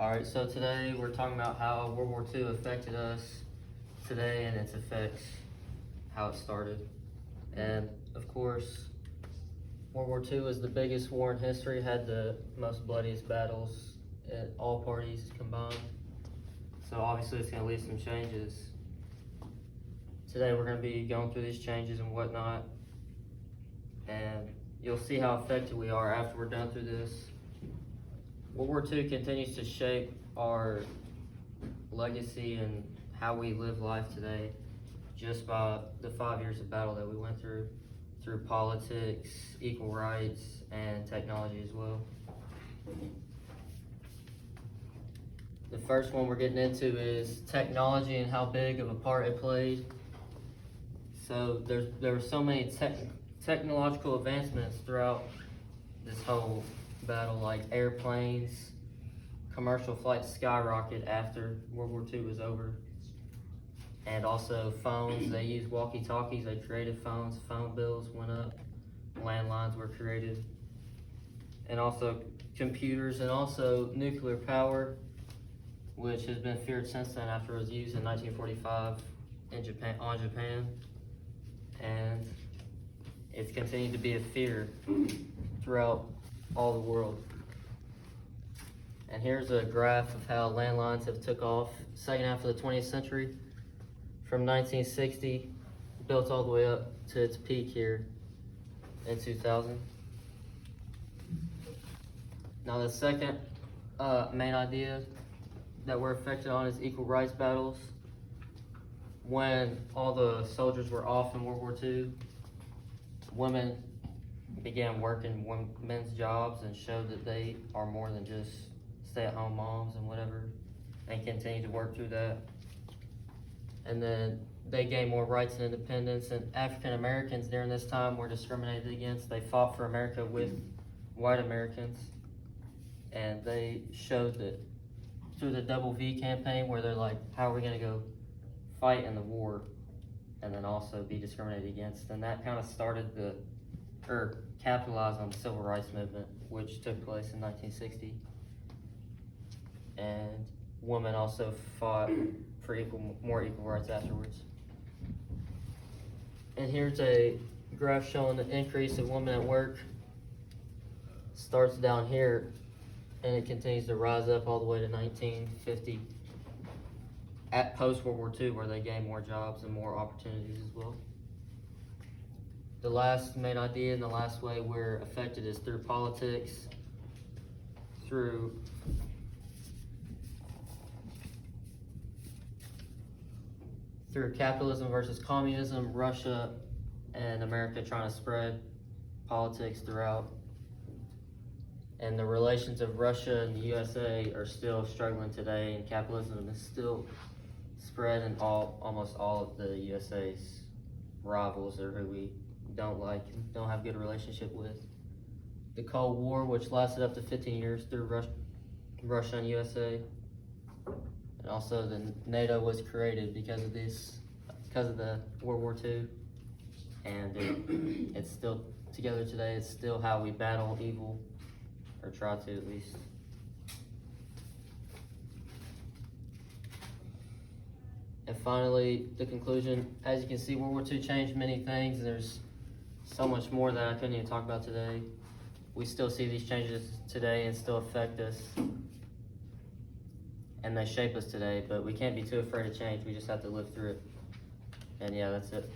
Alright, so today we're talking about how World War II affected us today and its effects, how it started. And of course, World War II was the biggest war in history, had the most bloodiest battles at all parties combined. So obviously it's going to lead some changes. Today we're going to be going through these changes and whatnot. And you'll see how affected we are after we're done through this. World War II continues to shape our legacy and how we live life today just by the 5 years of battle that we went through politics, equal rights, and technology as well. The first one we're getting into is technology and how big of a part it played. So there were so many technological advancements throughout this whole battle, like airplanes, commercial flights skyrocketed after World War II was over. And also phones, they used walkie-talkies, they created phones, phone bills went up, landlines were created. And also computers and also nuclear power, which has been feared since then after it was used in 1945 in Japan. And it's continued to be a fear throughout all the world. And here's a graph of how landlines have took off second half of the 20th century from 1960, built all the way up to its peak here in 2000. Now the second main idea that we're affected on is equal rights battles. When all the soldiers were off in World War II, women began working men's jobs and showed that they are more than just stay-at-home moms and whatever, and continue to work through that. And then they gained more rights and independence, and African Americans during this time were discriminated against. They fought for America with white Americans, and they showed that through the Double V campaign, where they're like, how are we gonna go fight in the war and then also be discriminated against? And that kind of started capitalized on the civil rights movement, which took place in 1960. And women also fought for more equal rights afterwards. And here's a graph showing the increase of women at work. Starts down here and it continues to rise up all the way to 1950 at post-World War II, where they gained more jobs and more opportunities as well. The last main idea and the last way we're affected is through politics, through capitalism versus communism, Russia and America trying to spread politics throughout. And the relations of Russia and the USA are still struggling today, and capitalism is still spread in almost all of the USA's rivals, or who we don't have a good relationship with. The Cold War, which lasted up to 15 years through Russia and USA. And also the NATO was created because of the World War II. And it's still together today. It's still how we battle evil, or try to at least. And finally, the conclusion. As you can see, World War II changed many things, and there's so much more that I couldn't even talk about today. We still see these changes today and still affect us, and they shape us today, but we can't be too afraid of change. We just have to live through it. And yeah, that's it.